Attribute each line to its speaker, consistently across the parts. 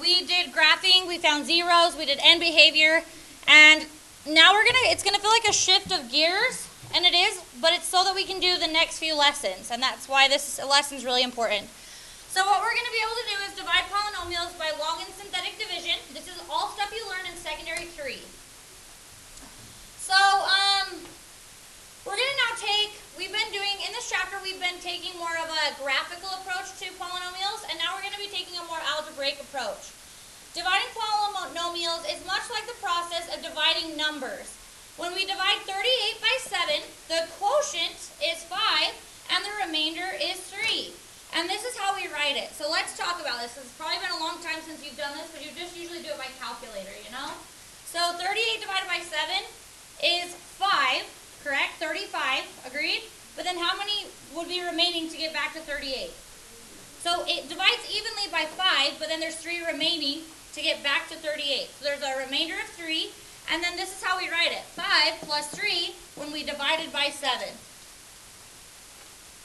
Speaker 1: we did graphing, we found zeros, we did end behavior, and now it's gonna feel like a shift of gears, and it is, but it's so that we can do the next few lessons, and that's why this lesson is really important. So what we're gonna be able to do is divide polynomials by log and synthetic division. This is all stuff you learn in secondary 3. So, we're gonna now in this chapter, we've been taking more of a graphical approach to polynomials, and now we're going to be taking a more algebraic approach. Dividing polynomials is much like the process of dividing numbers. When we divide 38 by 7, the quotient is 5, and the remainder is 3. And this is how we write it. So let's talk about this. It's probably been a long time since you've done this, but you just usually do it by calculator, you know? So 38 divided by 7 is 5, correct? 35, agreed? But then how many would be remaining to get back to 38? So it divides evenly by 5, but then there's 3 remaining to get back to 38. So there's a remainder of 3, and then this is how we write it. 5 plus 3 when we divided by 7.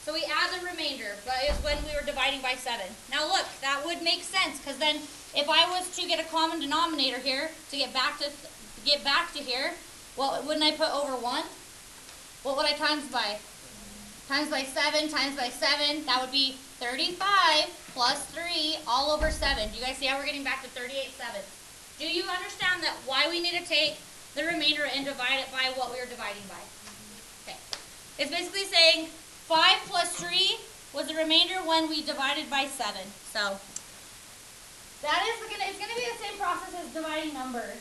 Speaker 1: So we add the remainder, but it's when we were dividing by 7. Now look, that would make sense, because then if I was to get a common denominator here to get back to here, well, wouldn't I put over 1? What would I times by? Times by 7 times by 7, that would be 35 plus 3 all over 7. Do you guys see how we're getting back to 38/7? Do you understand that why we need to take the remainder and divide it by what we were dividing by? Okay. It's basically saying 5 plus 3 was the remainder when we divided by 7. So that is it's going to be the same process as dividing numbers.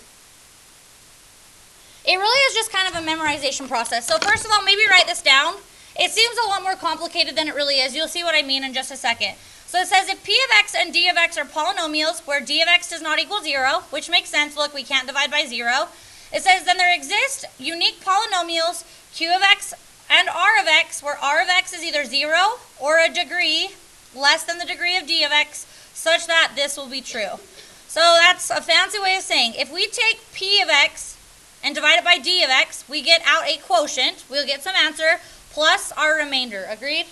Speaker 1: It really is just kind of a memorization process. So first of all, maybe write this down. It seems a lot more complicated than it really is. You'll see what I mean in just a second. So it says if p of x and d of x are polynomials where d of x does not equal 0, which makes sense. Look, we can't divide by 0. It says then there exist unique polynomials q of x and r of x where r of x is either 0 or a degree less than the degree of d of x such that this will be true. So that's a fancy way of saying if we take p of x and divide it by d of x, we get out a quotient. We'll get some answer plus our remainder. Agreed?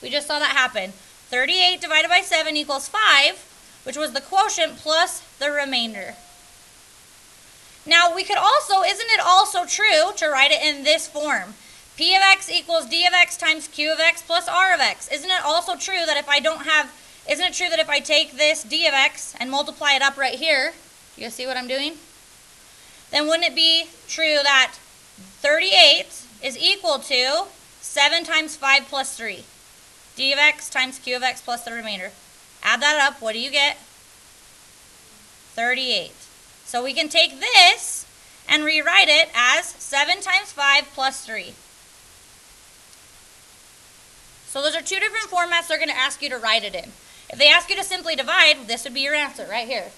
Speaker 1: We just saw that happen. 38 divided by 7 equals 5, which was the quotient plus the remainder. Now we could also, isn't it also true to write it in this form? P of x equals d of x times q of x plus r of x. Isn't it also true that if I take this d of x and multiply it up right here, you guys see what I'm doing? Then wouldn't it be true that 38 is equal to 7 times 5 plus 3? D of x times q of x plus the remainder. Add that up, what do you get? 38. So we can take this and rewrite it as 7 times 5 plus 3. So those are two different formats they're going to ask you to write it in. If they ask you to simply divide, this would be your answer right here.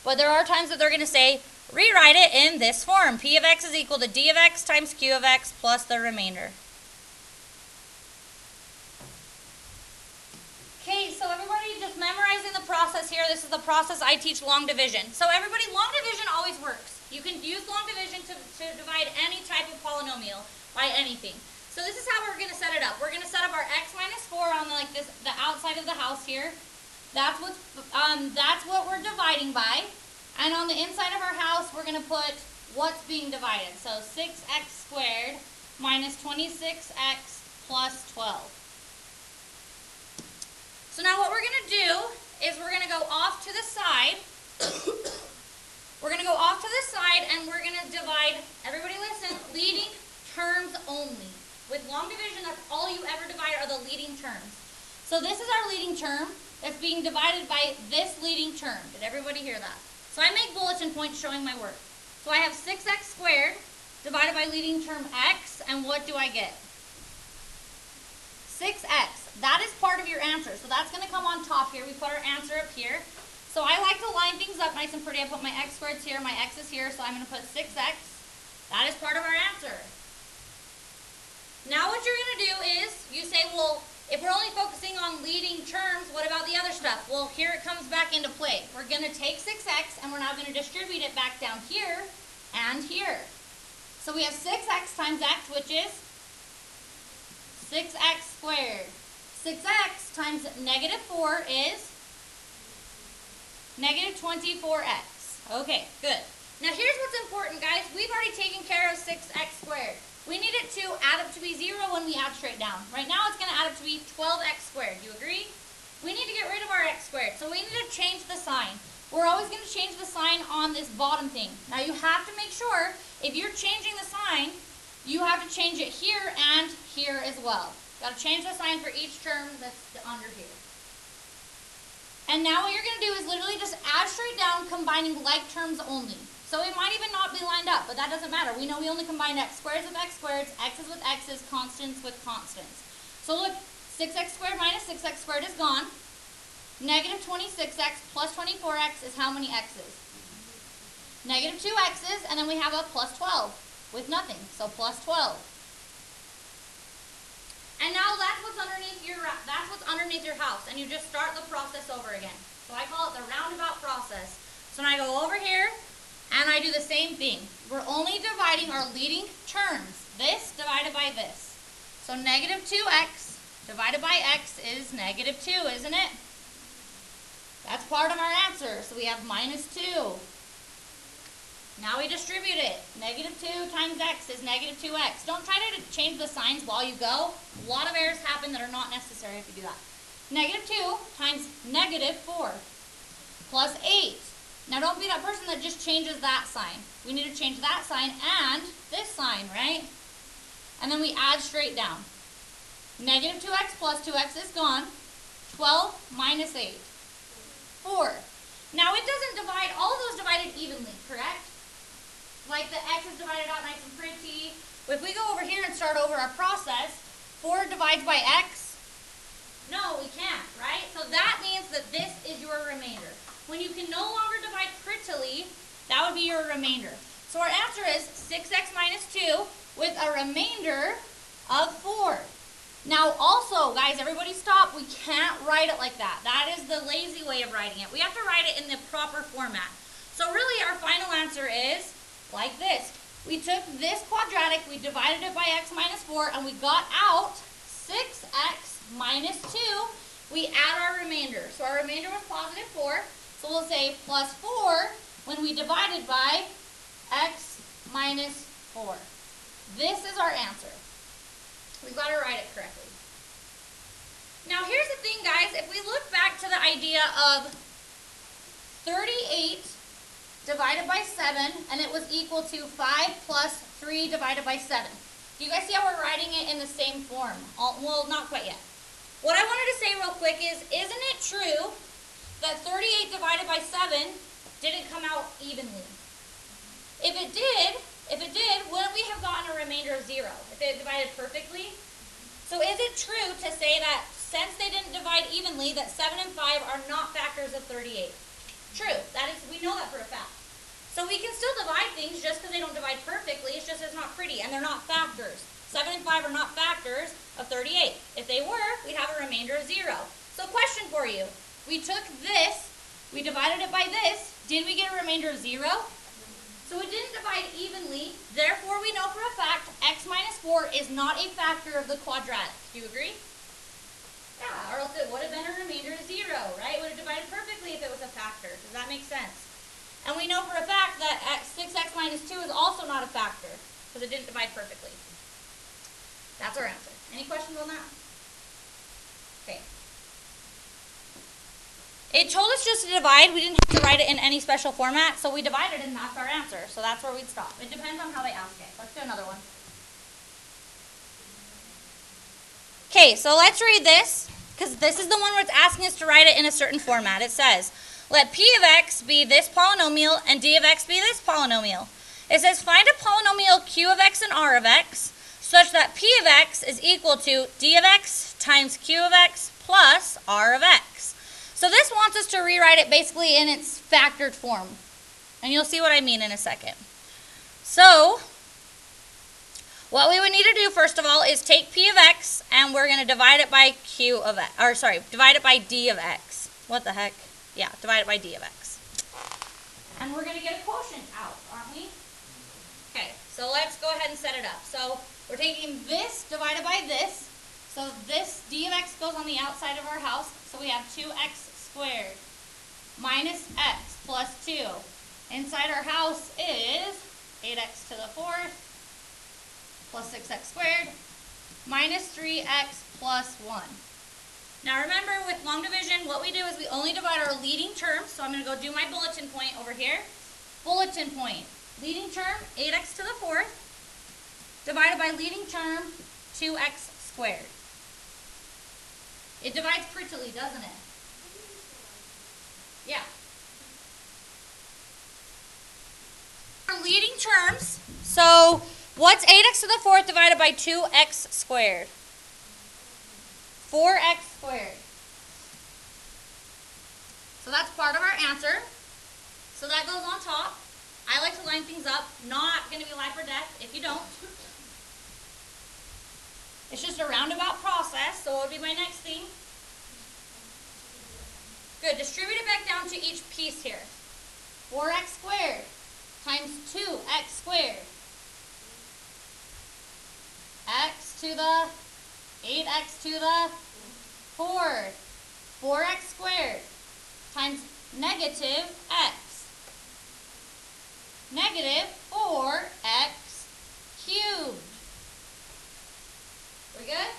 Speaker 1: But there are times that they're going to say, rewrite it in this form. P of x is equal to d of x times q of x plus the remainder. Okay, so everybody just memorizing the process here. This is the process I teach long division. So everybody, long division always works. You can use long division to divide any type of polynomial by anything. So this is how we're going to set it up. We're going to set up our x minus 4 on the outside of the house here. That's what we're dividing by. And on the inside of our house, we're going to put what's being divided. So 6x squared minus 26x plus 12. So now what we're going to do is we're going to go off to the side. We're going to go off to the side and we're going to divide, everybody listen, leading terms only. With long division, that's all you ever divide are the leading terms. So this is our leading term that's being divided by this leading term. Did everybody hear that? So I make bulletin points showing my work. So I have 6x squared divided by leading term x, and what do I get? 6x. That is part of your answer. So that's going to come on top here. We put our answer up here. So I like to line things up nice and pretty. I put my x squareds here, my x is here, so I'm going to put 6x. That is part of our answer. Now what you're going to do is, you say, well, if we're only focusing on leading terms, what about the other stuff? Well, here it comes back into play. We're going to take 6x, and we're now going to distribute it back down here and here. So we have 6x times x, which is 6x squared. 6x times negative 4 is Negative 24x. Okay, good. Now here's what's important, guys. We've already taken care of 6x squared. We need it to add up to be 0 when we add straight down. Right now it's going to add up to be 12x squared. Do you agree? We need to get rid of our x squared, so we need to change the sign. We're always going to change the sign on this bottom thing. Now you have to make sure, if you're changing the sign, you have to change it here and here as well. Got to change the sign for each term that's under here. And now what you're going to do is literally just add straight down, combining like terms only. So it might even not be lined up, but that doesn't matter. We know we only combine x squareds with x squareds, x's with x's, constants with constants. So look, 6x squared minus 6x squared is gone. Negative 26x plus 24x is how many x's? Negative 2 x's, and then we have a plus 12 with nothing, so plus 12. And now that's what's underneath your house, and you just start the process over again. So I call it the roundabout process. So now I go over here, and I do the same thing. We're only dividing our leading terms. This divided by this. So negative 2x divided by x is negative 2, isn't it? That's part of our answer. So we have minus 2. Now we distribute it. Negative 2 times x is negative 2x. Don't try to change the signs while you go. A lot of errors happen that are not necessary if you do that. Negative 2 times negative 4 plus 8. Now don't be that person that just changes that sign. We need to change that sign and this sign, right? And then we add straight down. Negative 2x plus 2x is gone. 12 minus 8. 4. Now it doesn't divide, all of those divided evenly, correct? Like the x is divided out nice and pretty. If we go over here and start over our process, 4 divides by x. No, we can't, right? So that means that this is your remainder. When you can no longer divide prettily, that would be your remainder. So our answer is 6x minus 2 with a remainder of 4. Now also, guys, everybody stop. We can't write it like that. That is the lazy way of writing it. We have to write it in the proper format. So really our final answer is like this. We took this quadratic, we divided it by x minus 4, and we got out 6x minus 2. We add our remainder. So our remainder was positive 4. So we'll say plus 4 when we divided by x minus 4. This is our answer. We've got to write it correctly. Now here's the thing, guys. If we look back to the idea of 38 divided by 7, and it was equal to 5 plus 3 divided by 7. Do you guys see how we're writing it in the same form? Well, not quite yet. What I wanted to say real quick is, isn't it true that 38 divided by 7 didn't come out evenly? If it did, wouldn't we have gotten a remainder of 0 if it divided perfectly? So is it true to say that since they didn't divide evenly, that 7 and 5 are not factors of 38? True. That is, we know that for a fact. So we can still divide things just because they don't divide perfectly. It's just it's not pretty, and they're not factors. 7 and 5 are not factors of 38. If they were, we'd have a remainder of 0. So question for you. We took this, we divided it by this. Did we get a remainder of 0? So it didn't divide evenly. Therefore, we know for a fact x minus 4 is not a factor of the quadratic. Do you agree? Yeah, or else it would have been a remainder of 0, right? It would have divided perfectly if it was a factor. Does that make sense? And we know for a fact that 6x minus 2 is also not a factor because it didn't divide perfectly. That's our answer. Any questions on that? Okay. It told us just to divide. We didn't have to write it in any special format, so we divided and that's our answer. So that's where we'd stop. It depends on how they ask it. Let's do another one. Okay, so let's read this, because this is the one where it's asking us to write it in a certain format. It says, let p of x be this polynomial and d of x be this polynomial. It says, find a polynomial q of x and r of x such that p of x is equal to d of x times q of x plus r of x. So this wants us to rewrite it basically in its factored form. And you'll see what I mean in a second. So what we would need to do first of all is take p of x and we're going to divide it by q of x, or sorry, divide it by d of x. What the heck? Yeah, divide it by d of x. And we're going to get a quotient out, aren't we? Okay, so let's go ahead and set it up. So we're taking this divided by this. So this d of x goes on the outside of our house. So we have 2x squared minus x plus 2. Inside our house is 8x to the 4th plus 6x squared minus 3x plus 1. Now remember, with long division, what we do is we only divide our leading terms. So I'm going to go do my bulletin point over here. Bulletin point. Leading term, 8x to the 4th, divided by leading term, 2x squared. It divides prettily, doesn't it? Yeah. Our leading terms, so what's 8x to the 4th divided by 2x squared? 4x squared. So that's part of our answer. So that goes on top. I like to line things up. Not going to be life or death if you don't. It's just a roundabout process, so what would be my next thing? Good. Distribute it back down to each piece here. 4x squared times 2x squared. X to the 8x to the 4th. 4x squared times negative x. Negative 4x cubed. We good?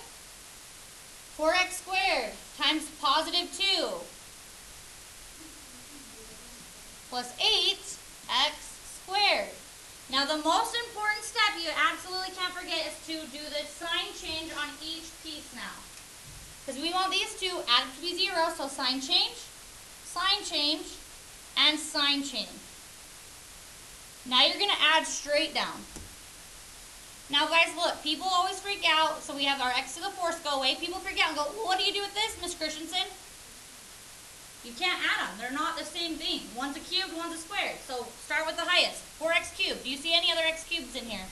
Speaker 1: 4x squared times positive 2 plus 8x squared. Now the most important step you absolutely can't forget is to do the sign change on each piece now. Because we want these two added to be 0, so sign change, and sign change. Now you're going to add straight down. Now guys, look, people always freak out, so we have our x to the 4th go away. People freak out and go, well, what do you do with this, Miss Christensen? You can't add them. They're not the same thing. One's a cubed, one's a squared. So start with the highest, 4x cubed. Do you see any other x cubes in here?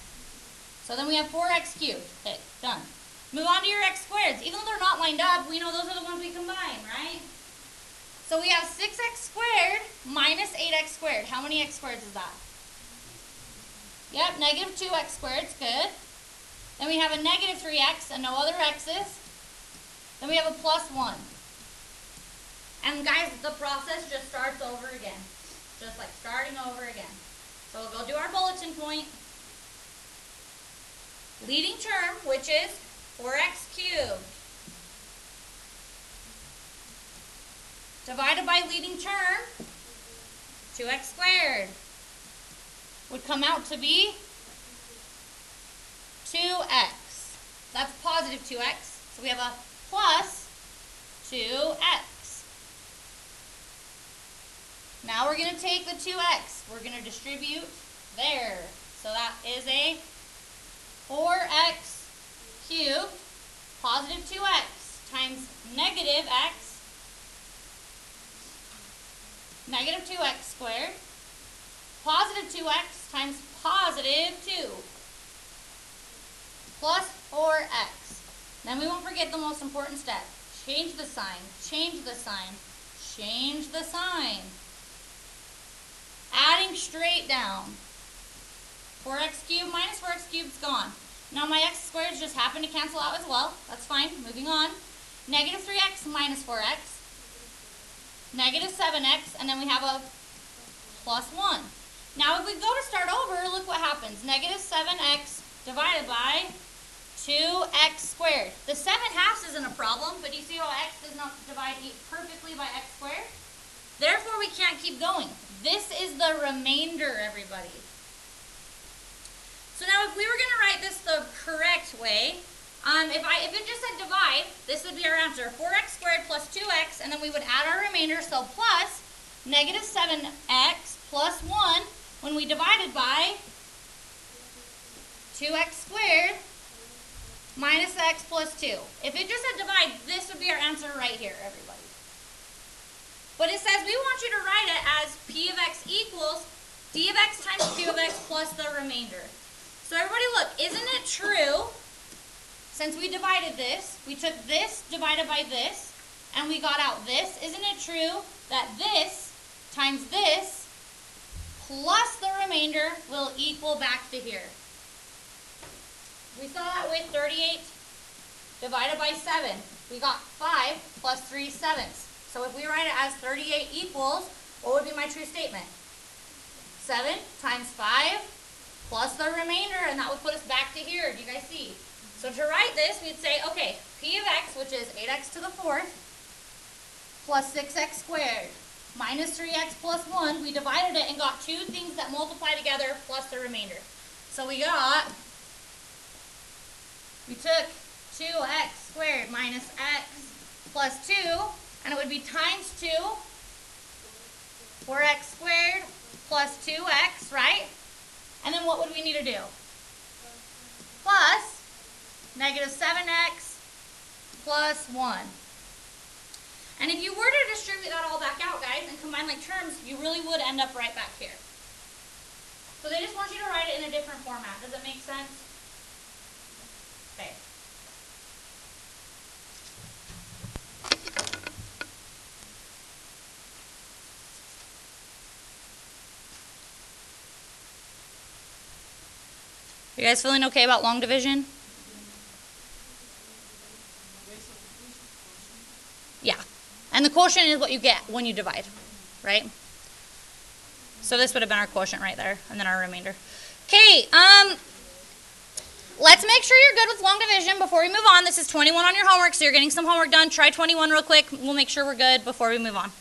Speaker 1: So then we have 4x cubed. Okay, done. Move on to your x squareds. Even though they're not lined up, we know those are the ones we combine, right? So we have 6x squared minus 8x squared. How many x squareds is that? Yep, negative 2x squared, it's good. Then we have a negative 3x and no other x's. Then we have a plus 1. And guys, the process just starts over again. Just like starting over again. So we'll go do our bulletin point. Leading term, which is 4x cubed, divided by leading term, 2x squared, would come out to be 2x. That's positive 2x. So we have a plus 2x. Now we're going to take the 2x. We're going to distribute there. So that is a 4x cubed, positive 2x, times negative x, negative 2x squared, positive 2x times positive 2, plus 4x. Then we won't forget the most important step. Change the sign, change the sign, change the sign. Adding straight down. 4x cubed minus 4x cubed is gone. Now my x squareds just happen to cancel out as well. That's fine. Moving on. Negative 3x minus 4x. Negative 7x, and then we have a plus 1. Now if we go to start over, look what happens. Negative 7x divided by 2x squared. The 7/2 isn't a problem, but you see how x does not divide perfectly by x squared? Therefore, we can't keep going. This is the remainder, everybody. So now if we were going to write this the correct way, if it just said divide, this would be our answer. 4x squared plus 2x, and then we would add our remainder, so plus negative 7x plus 1 when we divided by 2x squared minus x plus 2. If it just said divide, this would be our answer right here, everybody. But it says we want you to write it as p of x equals d of x times q of x plus the remainder. So everybody look, isn't it true, since we divided this, we took this divided by this, and we got out this, isn't it true that this times this plus the remainder will equal back to here? We saw that with 38 divided by 7. We got 5 plus 3/7. So if we write it as 38 equals, what would be my true statement? 7 times 5 plus the remainder, and that would put us back to here. Do you guys see? So to write this, we'd say, okay, p of x, which is 8x to the 4th, plus 6x squared, minus 3x plus 1. We divided it and got two things that multiply together plus the remainder. So we took 2x squared minus x plus 2, and it would be times 2, 4x squared plus 2x, right? And then what would we need to do? Plus negative 7x plus 1. And if you were to distribute that all back out, guys, and combine like terms, you really would end up right back here. So they just want you to write it in a different format. Does it make sense? Okay. You guys feeling okay about long division? Yeah. And the quotient is what you get when you divide, right? So this would have been our quotient right there, and then our remainder. Okay, let's make sure you're good with long division before we move on. This is 21 on your homework, so you're getting some homework done. Try 21 real quick. We'll make sure we're good before we move on.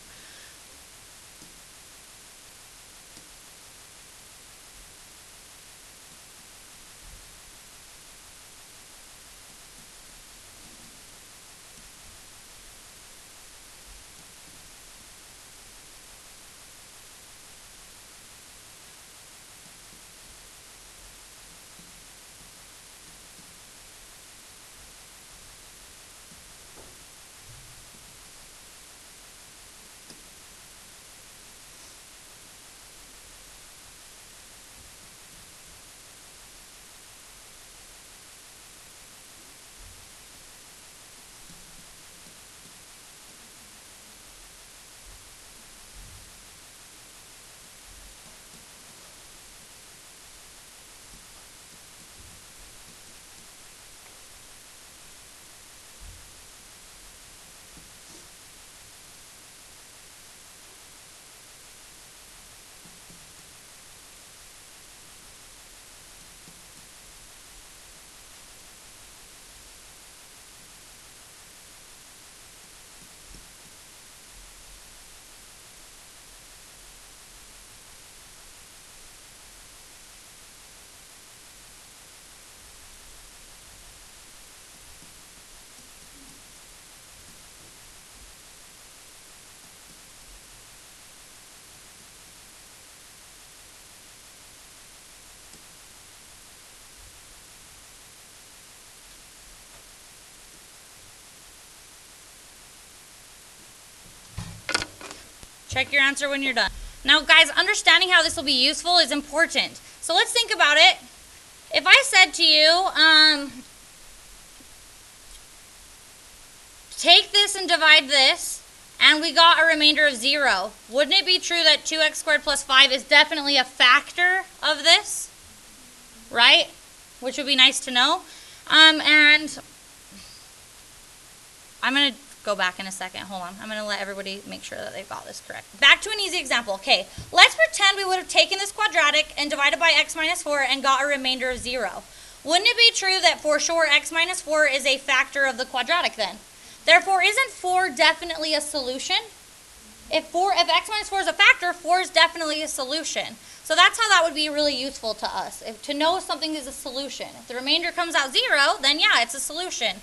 Speaker 1: Check your answer when you're done. Now, guys, understanding how this will be useful is important. So let's think about it. If I said to you, take this and divide this, and we got a remainder of 0, wouldn't it be true that 2x squared plus 5 is definitely a factor of this? Right? Which would be nice to know. And I'm going to go back in a second. Hold on. I'm going to let everybody make sure that they've got this correct. Back to an easy example. Okay, let's pretend we would have taken this quadratic and divided by x minus 4 and got a remainder of 0. Wouldn't it be true that for sure x minus 4 is a factor of the quadratic then? Therefore, isn't 4 definitely a solution? If x minus 4 is a factor, 4 is definitely a solution. So that's how that would be really useful to us, to know if something is a solution. If the remainder comes out 0, then yeah, it's a solution.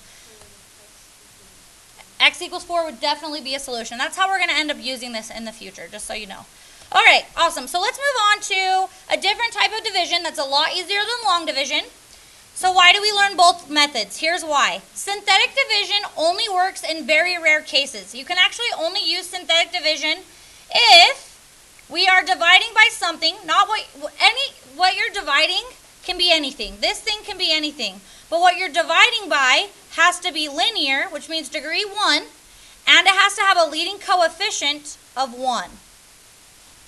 Speaker 1: X equals 4 would definitely be a solution. That's how we're going to end up using this in the future, just so you know. All right, awesome. So let's move on to a different type of division that's a lot easier than long division. So why do we learn both methods? Here's why. Synthetic division only works in very rare cases. You can actually only use synthetic division if we are dividing by something, not what you're dividing can be anything. This thing can be anything. But what you're dividing by has to be linear, which means degree 1, and it has to have a leading coefficient of 1.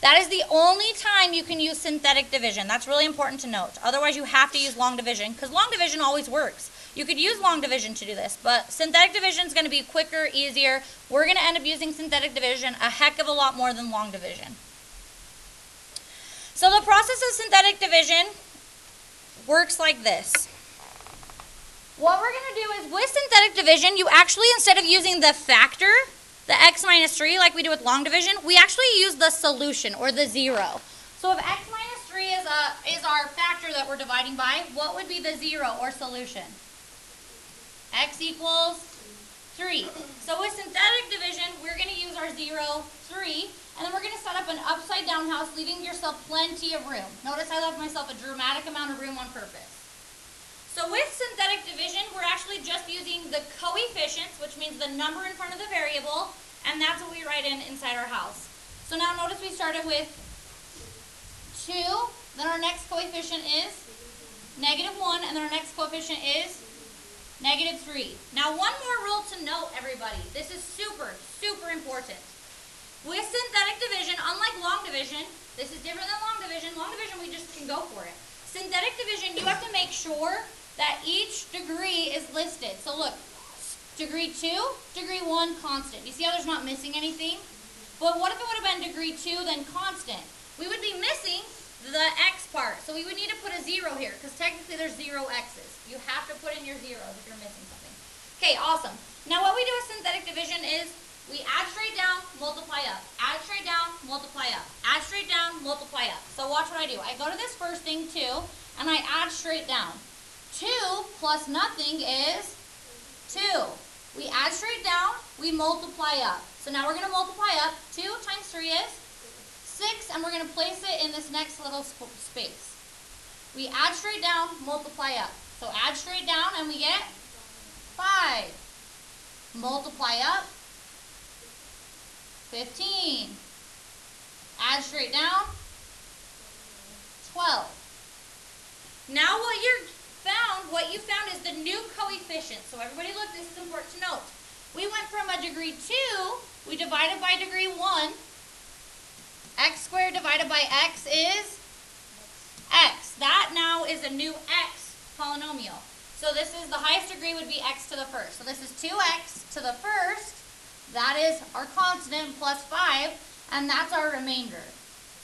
Speaker 1: That is the only time you can use synthetic division. That's really important to note. Otherwise, you have to use long division, because long division always works. You could use long division to do this, but synthetic division is going to be quicker, easier. We're going to end up using synthetic division a heck of a lot more than long division. So the process of synthetic division works like this. What we're going to do is, with synthetic division, you actually, instead of using the factor, the x minus 3, like we do with long division, we actually use the solution, or the 0. So if x minus 3 is our factor that we're dividing by, what would be the 0, or solution? X equals 3. So with synthetic division, we're going to use our 0, 3, and then we're going to set up an upside down house, leaving yourself plenty of room. Notice I left myself a dramatic amount of room on purpose. So with synthetic division, we're actually just using the coefficients, which means the number in front of the variable, and that's what we write in inside our house. So now notice we started with 2, then our next coefficient is -1, and then our next coefficient is -3. Now one more rule to note, everybody. This is super, super important. With synthetic division, unlike long division, this is different than long division. Long division, we just can go for it. Synthetic division, you have to make sure that each degree is listed. So look, degree 2, degree 1, constant. You see how there's not missing anything? But what if it would have been degree 2, then constant? We would be missing the x part. So we would need to put a 0 here, because technically there's 0 x's. You have to put in your zeros if you're missing something. Okay, awesome. Now what we do with synthetic division is we add straight down, multiply up. Add straight down, multiply up. Add straight down, multiply up. So watch what I do. I go to this first thing, 2, and I add straight down. 2 plus nothing is 2. We add straight down, we multiply up. So now we're going to multiply up. 2 times 3 is 6, and we're going to place it in this next little space. We add straight down, multiply up. So add straight down, and we get 5. Multiply up, 15. Add straight down, 12. Now what you found is the new coefficient. So everybody look, this is important to note. We went from a degree 2, we divided by degree 1. X squared divided by x is x. That now is a new x polynomial. So this is, the highest degree would be x to the first. So this is 2x to the first. That is our constant plus 5, and that's our remainder.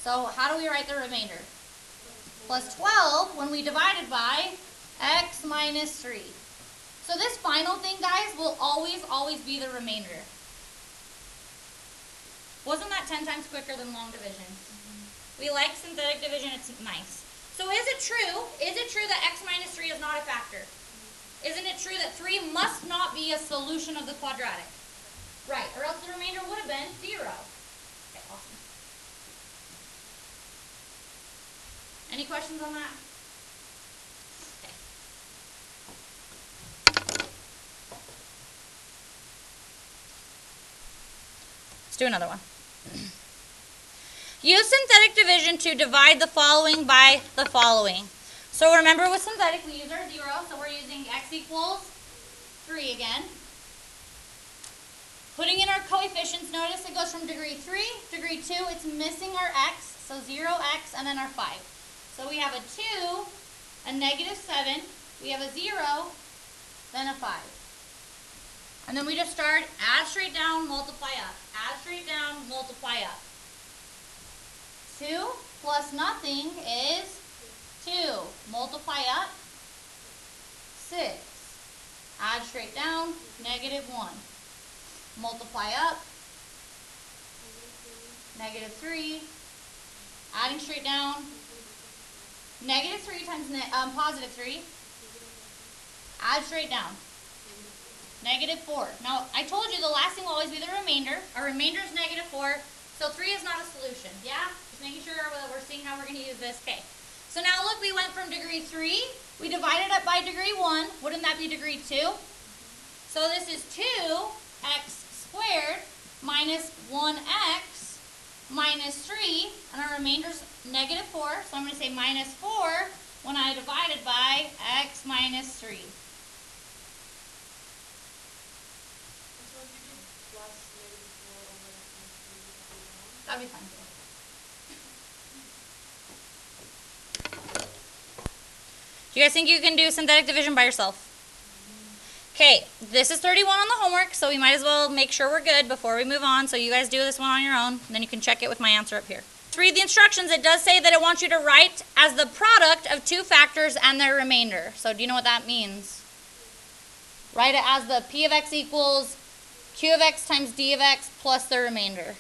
Speaker 1: So how do we write the remainder? Plus 12 when we divided by x minus 3. So this final thing, guys, will always, always be the remainder. Wasn't that 10 times quicker than long division? We like synthetic division, it's nice. So is it true that x minus 3 is not a factor? Isn't it true that 3 must not be a solution of the quadratic? Right, or else the remainder would have been 0. Okay, awesome. Any questions on that? Okay. Let's do another one. Use synthetic division to divide the following by the following. So remember, with synthetic, we use our 0, so we're using x equals 3 again. Putting in our coefficients, notice it goes from degree 3, degree 2, it's missing our x, so 0x, and then our 5. So we have a 2, a -7, we have a 0, then a 5. And then we just start, add straight down, multiply up. Add straight down, multiply up. 2 plus nothing is 2. Multiply up, 6. Add straight down, -1. Multiply up, -3. Adding straight down, -3 times +3. Add straight down, -4. Now, I told you the last thing will always be the remainder. Our remainder is -4, so 3 is not a solution. Yeah? Just making sure that we're seeing how we're going to use this. Okay. So now look, we went from degree 3. We divided up by degree 1. Wouldn't that be degree 2? So this is 2x squared minus 1x minus 3, and our remainder is -4, so I'm going to say -4 when I divided by x minus 3. That'd be fine. Do you guys think you can do synthetic division by yourself? Okay, this is 31 on the homework, so we might as well make sure we're good before we move on. So you guys do this one on your own, and then you can check it with my answer up here. Let's read the instructions. It does say that it wants you to write as the product of two factors and their remainder. So do you know what that means? Write it as the p of x equals q of x times d of x plus their remainder.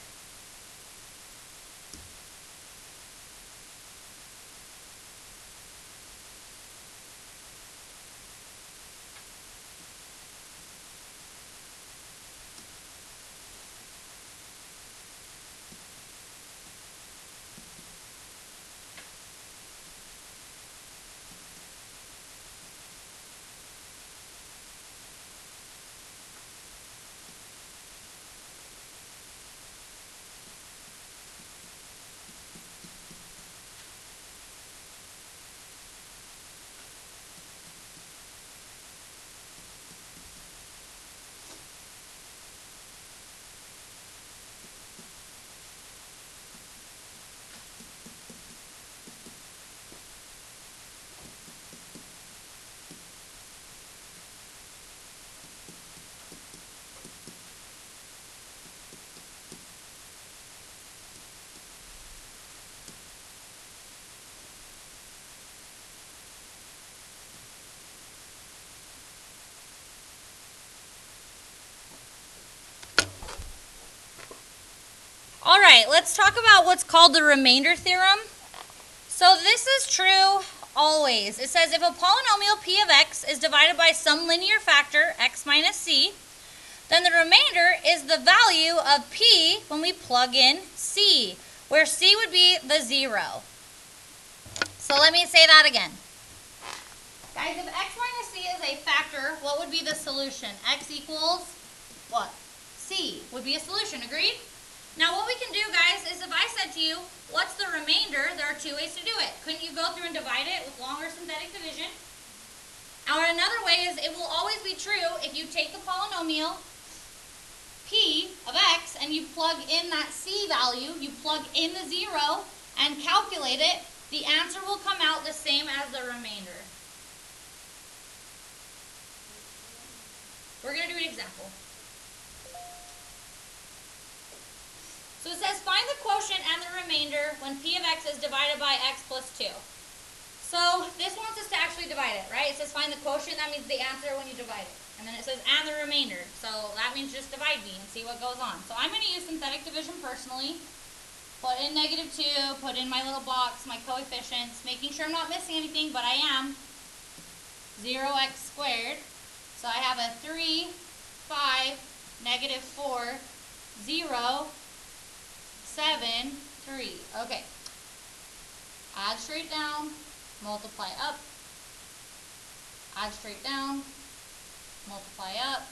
Speaker 1: All right, let's talk about what's called the remainder theorem. So this is true always. It says if a polynomial p of x is divided by some linear factor, x minus c, then the remainder is the value of p when we plug in c, where c would be the 0. So let me say that again. Guys, if x minus c is a factor, what would be the solution? X equals what? C would be a solution, agreed? Now what we can do, guys, is if I said to you, what's the remainder, there are two ways to do it. Couldn't you go through and divide it with longer synthetic division? Or another way is it will always be true if you take the polynomial p of x and you plug in that c value, you plug in the 0 and calculate it, the answer will come out the same as the remainder. We're going to do an example. So it says find the quotient and the remainder when p of x is divided by x plus 2. So this wants us to actually divide it, right? It says find the quotient, that means the answer when you divide it. And then it says and the remainder. So that means just divide me and see what goes on. So I'm going to use synthetic division personally. Put in -2, put in my little box, my coefficients, making sure I'm not missing anything, but I am. 0x squared. So I have a 3, 5, -4, 0, 7, 3. Okay. Add straight down, multiply up, add straight down, multiply up,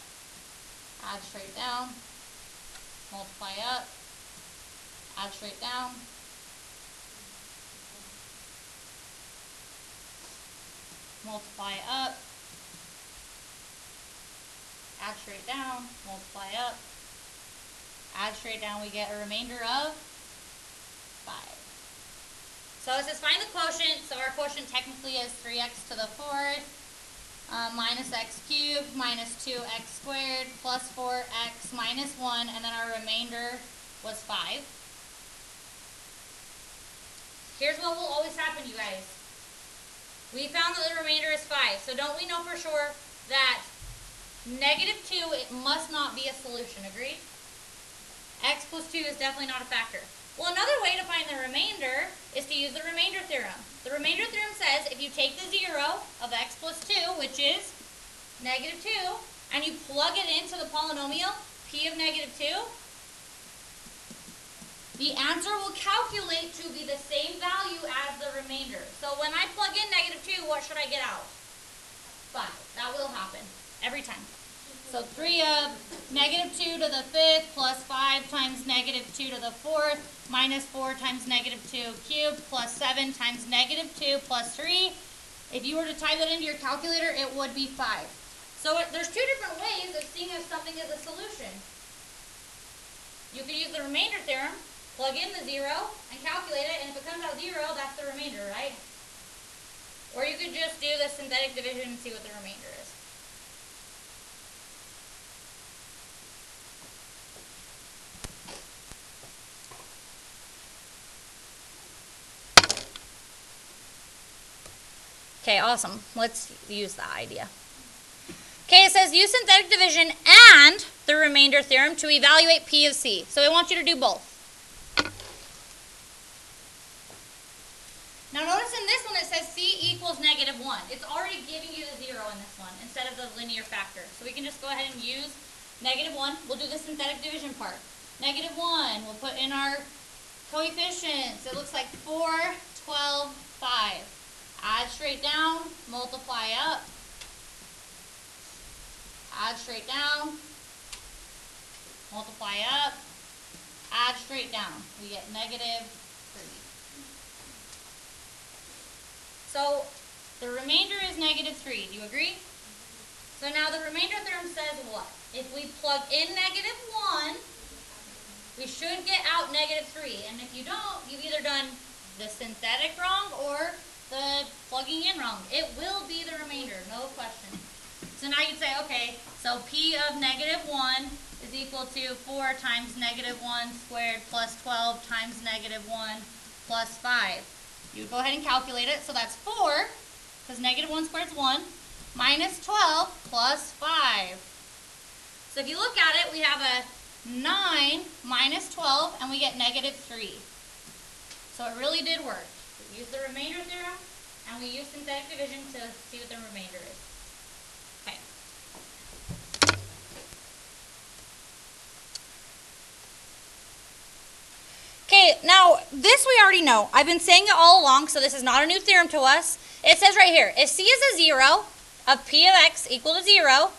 Speaker 1: add straight down, multiply up, add straight down, multiply up, add straight down, multiply up, add straight down, we get a remainder of 5. So it says find the quotient, so our quotient technically is 3x to the 4th minus x cubed minus 2x squared plus 4x minus 1, and then our remainder was 5. Here's what will always happen, you guys. We found that the remainder is 5, so don't we know for sure that -2, it must not be a solution, agreed? X plus 2 is definitely not a factor. Well, another way to find the remainder is to use the remainder theorem. The remainder theorem says if you take the 0 of x plus 2, which is -2, and you plug it into the polynomial p of -2, the answer will calculate to be the same value as the remainder. So when I plug in -2, what should I get out? 5. That will happen every time. So 3 of -2 to the 5th plus 5 times -2 to the 4th minus 4 times -2 cubed plus 7 times -2 plus 3. If you were to type that into your calculator, it would be 5. So there's two different ways of seeing if something is a solution. You could use the remainder theorem, plug in the 0 and calculate it, and if it comes out 0, that's the remainder, right? Or you could just do the synthetic division and see what the remainder is. Okay, awesome. Let's use that idea. Okay, it says use synthetic division and the remainder theorem to evaluate P of C. So I want you to do both. Now notice in this one it says C equals -1. It's already giving you the 0 in this one instead of the linear factor. So we can just go ahead and use -1. We'll do the synthetic division part. -1, we'll put in our coefficients. It looks like 4, 12, 5. Add straight down, multiply up. Add straight down, multiply up, add straight down. We get -3. So the remainder is -3. Do you agree? So now the remainder theorem says what? If we plug in -1, we should get out -3. And if you don't, you've either done the synthetic wrong or the plugging in wrong. It will be the remainder, no question. So now you'd say, okay, so P of -1 is equal to 4 times -1 squared plus 12 times -1 plus 5. You would go ahead and calculate it. So that's 4, because -1 squared is 1, minus 12 plus 5. So if you look at it, we have a 9 minus 12, and we get -3. So it really did work. We use the remainder theorem, and we use synthetic division to see what the remainder is. Okay. Okay, now this we already know. I've been saying it all along, so this is not a new theorem to us. It says right here, if C is a 0 of P of x equal to 0,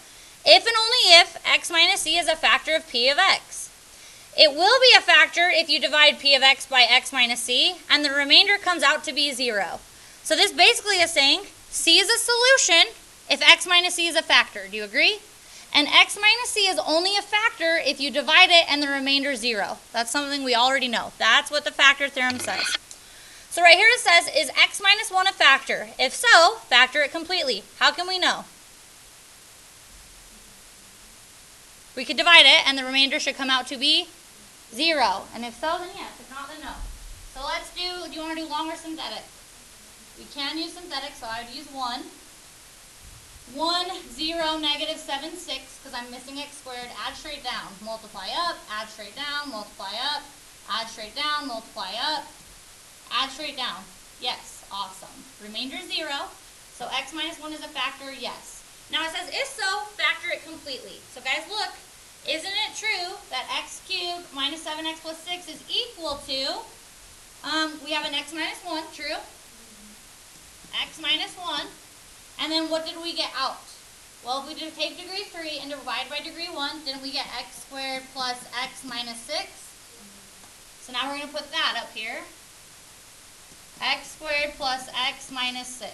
Speaker 1: if and only if x minus C is a factor of P of x. It will be a factor if you divide P of x by x minus C, and the remainder comes out to be 0. So this basically is saying C is a solution if x minus C is a factor. Do you agree? And x minus C is only a factor if you divide it and the remainder is 0. That's something we already know. That's what the factor theorem says. So right here it says, is x minus 1 a factor? If so, factor it completely. How can we know? We could divide it and the remainder should come out to be 0. And if so, then yes. If not, then no. So let's do you want to do long or synthetic? We can use synthetic, so I would use 1. 1, 0, -7, 6, because I'm missing x squared. Add straight down, multiply up, add straight down, multiply up, add straight down, multiply up, add straight down. Yes, awesome. Remainder 0, so x minus 1 is a factor, yes. Now it says, if so, factor it completely. So guys, look, isn't it true that x cubed minus 7x plus 6 is equal to, we have an x minus 1, true? X minus 1. And then what did we get out? Well, if we did take degree 3 and divide by degree 1, didn't we get x squared plus x minus 6? So now we're going to put that up here. X squared plus x minus 6.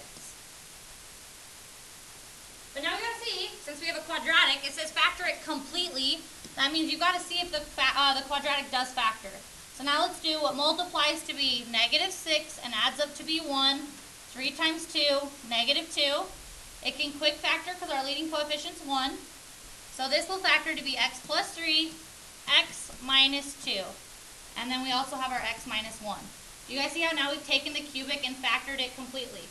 Speaker 1: But now we got to see, since we have a quadratic, it says factor it completely. That means you've got to see if the quadratic does factor. So now let's do what multiplies to be -6 and adds up to be 1. 3 times 2, -2. It can quick factor because our leading coefficient's 1. So this will factor to be x plus 3, x minus 2. And then we also have our x minus 1. Do you guys see how now we've taken the cubic and factored it completely?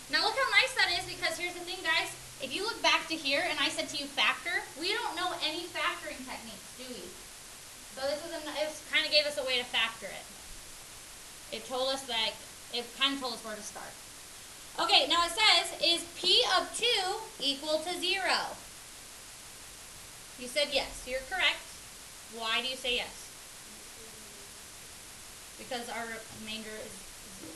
Speaker 1: Now look how nice that is, because here's the thing, guys. If you look back to here and I said to you factor, we don't know any factoring techniques, do we? So this was it kind of gave us a way to factor it. It told us that it kind of told us where to start. Okay, now it says, is P of 2 equal to 0? You said yes, you're correct. Why do you say yes? Because our remainder is 0.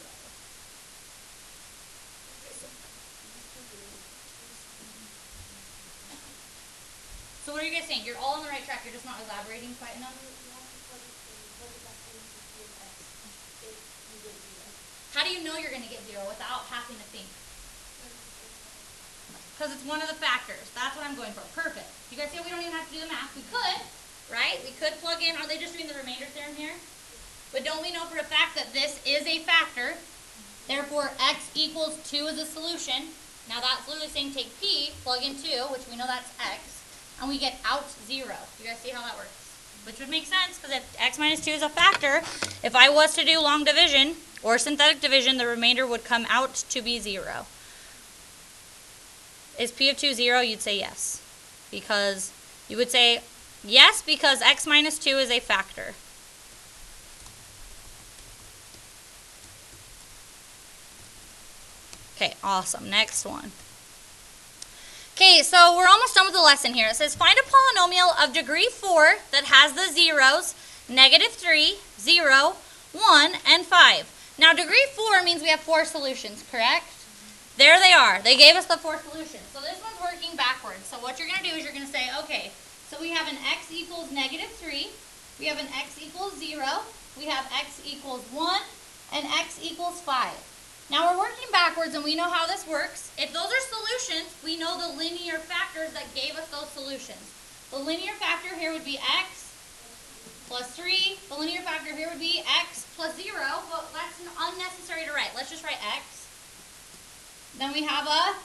Speaker 1: So what are you guys saying? You're all on the right track, you're just not elaborating quite enough? How do you know you're going to get 0 without having to think? Because it's one of the factors. That's what I'm going for. Perfect. You guys see how we don't even have to do the math? We could, right? We could plug in. Are they just doing the remainder theorem here? But don't we know for a fact that this is a factor? Therefore, x equals 2 is a solution. Now that's literally saying take p, plug in 2, which we know that's x, and we get out 0. You guys see how that works? Which would make sense, because if x minus 2 is a factor, if I was to do long division or synthetic division, the remainder would come out to be 0. Is p of 2 0? You'd say yes. Because you would say yes, because x minus 2 is a factor. Okay, awesome. Next one. Okay, so we're almost done with the lesson here. It says find a polynomial of degree 4 that has the zeros -3, 0, 1, and 5. Now degree 4 means we have 4 solutions, correct? There they are. They gave us the 4 solutions. So this one's working backwards. So what you're going to do is you're going to say, okay, so we have an x equals -3, we have an x equals 0, we have x equals 1, and x equals 5. Now we're working backwards and we know how this works. If those are solutions, we know the linear factors that gave us those solutions. The linear factor here would be x plus 3. The linear factor here would be x plus 0, but that's unnecessary to write. Let's just write x. Then we have a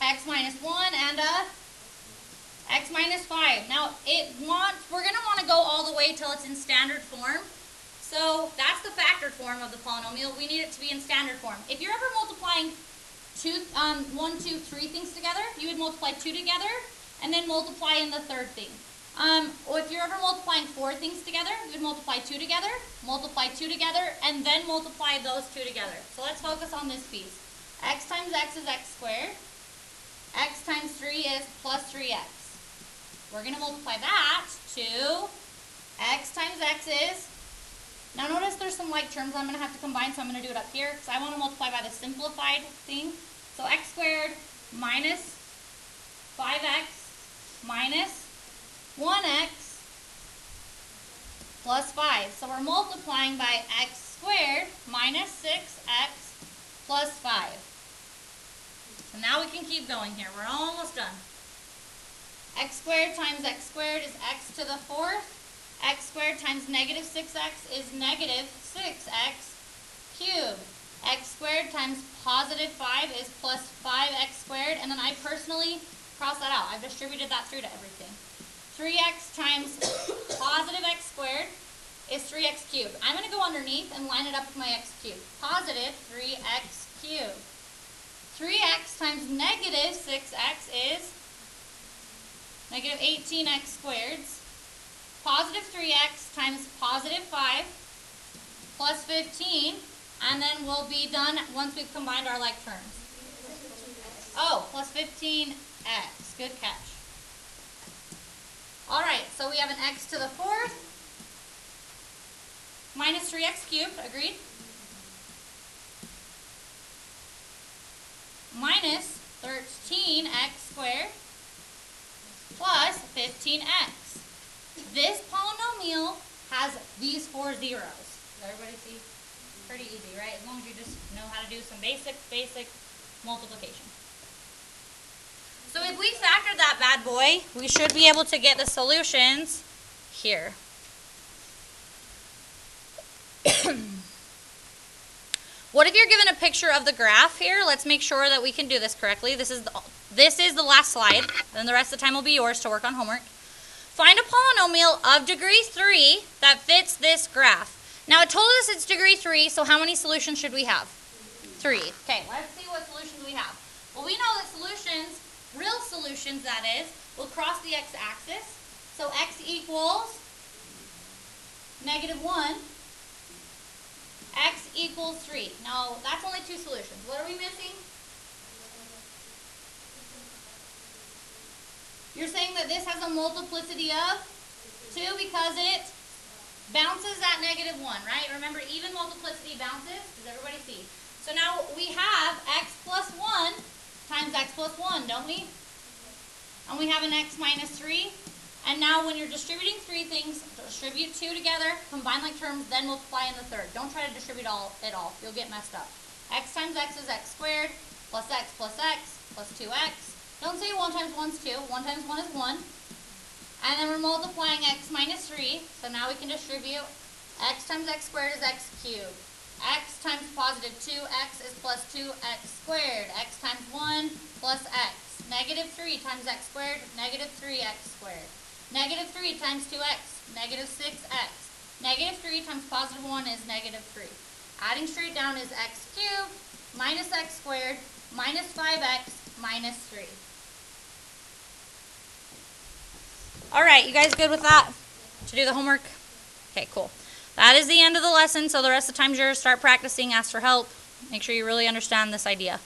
Speaker 1: x minus 1 and a x minus 5. Now we're going to want to go all the way till it's in standard form. So that's the factored form of the polynomial. We need it to be in standard form. If you're ever multiplying 1, 2, 3 things together, you would multiply 2 together and then multiply in the third thing. Or if you're ever multiplying 4 things together, you would multiply 2 together, multiply 2 together, and then multiply those 2 together. So let's focus on this piece. X times x is x squared. X times 3 is plus 3x. We're going to multiply that to x times x is... Now notice there's some like terms I'm going to have to combine, so I'm going to do it up here because I want to multiply by the simplified thing. So x squared minus 5x minus 1x plus 5. So we're multiplying by x squared minus 6x plus 5. So now we can keep going here. We're almost done. X squared times x squared is x to the 4th. X squared times negative 6x is negative 6x cubed. X squared times positive 5 is plus 5x squared. And then I personally cross that out. I've distributed that through to everything. 3x times positive x squared is 3x cubed. I'm going to go underneath and line it up with my x cubed. Positive 3x cubed. 3x times negative 6x is negative 18x squared. Positive 3x times positive 5 plus 15, and then we'll be done once we've combined our like terms. Oh, plus 15x. Good catch. All right, so we have an x to the 4th minus 3x cubed, agreed? Minus 13x squared plus 15x. This polynomial has these 4 zeros. Does everybody see? Pretty easy, right? As long as you just know how to do some basic multiplication. So if we factor that bad boy, we should be able to get the solutions here. What if you're given a picture of the graph here? Let's make sure that we can do this correctly. This is the last slide. Then the rest of the time will be yours to work on homework. Find a polynomial of degree 3 that fits this graph. Now it told us it's degree 3, so how many solutions should we have? 3. Okay, let's see what solutions we have. Well, we know that solutions, real solutions that is, will cross the x-axis. So x equals negative 1. X equals 3. Now, that's only 2 solutions. What are we missing? You're saying that this has a multiplicity of 2 because it bounces at negative 1, right? Remember, even multiplicity bounces. Does everybody see? So now we have x plus 1 times x plus 1, don't we? And we have an x minus 3. And now when you're distributing 3 things, distribute 2 together, combine like terms, then multiply in the third. Don't try to distribute it all. You'll get messed up. X times x is x squared, plus x plus 2x. Don't say 1 times 1 is 2. 1 times 1 is 1. And then we're multiplying x minus 3. So now we can distribute x times x squared is x cubed. x times positive 2x is plus 2x squared. X times 1 plus x. Negative 3 times x squared, negative 3x squared. Negative 3 times 2x, negative 6x. Negative 3 times positive 1 is negative 3. Adding straight down is x cubed minus x squared minus 5x minus 3. All right, you guys good with that? To do the homework? Okay, cool. That is the end of the lesson, so the rest of the time's yours. Start practicing, ask for help. Make sure you really understand this idea.